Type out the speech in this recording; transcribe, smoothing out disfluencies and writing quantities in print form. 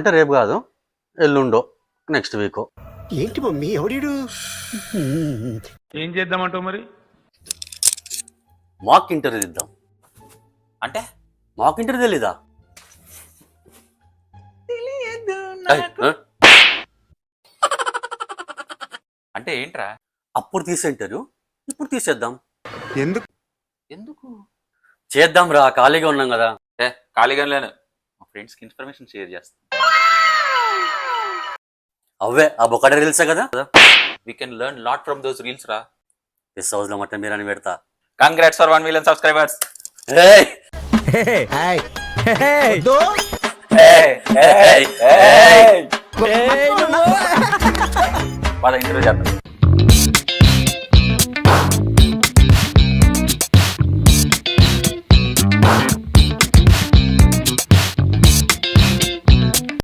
అంటే రేపు కాదు, ఎల్లుండో, నెక్స్ట్ వీకో. ఏంటి మమ్మీ ఎవడీడు? ఏం చేద్దామంటావు మరి? మాక్ ఇంటర్వ్యూ ఇద్దాం. అంటే మాక్ ఇంటర్వ్యూ తెలీదా? తెలియదు ఏయ్, నాకు. ఆ? అంటే ఏంట్రా? అప్పుడు తీసే ఇంటర్వ్యూ ఇప్పుడు తీసేద్దాం. ఎందుకు? ఎందుకు? చేద్దాం రా, ఖాళీగా ఉన్నాం కదా. ఖాళీగా లేను, మా ఫ్రెండ్స్కి ఇన్ఫర్మేషన్ షేర్ చేస్తాను. అవే ఆ బొక్కడే రీల్సే కదా. We can learn lot from those reels రా. పిస్ హౌస్ లో మటన్ బిర్యానీ పెడతా. Congrats for 1 million subscribers. ఏయ్! వద్దు. ఏయ్! ఏయ్! ఏయ్! పద ఇంటర్వ్యూ చేద్దాం.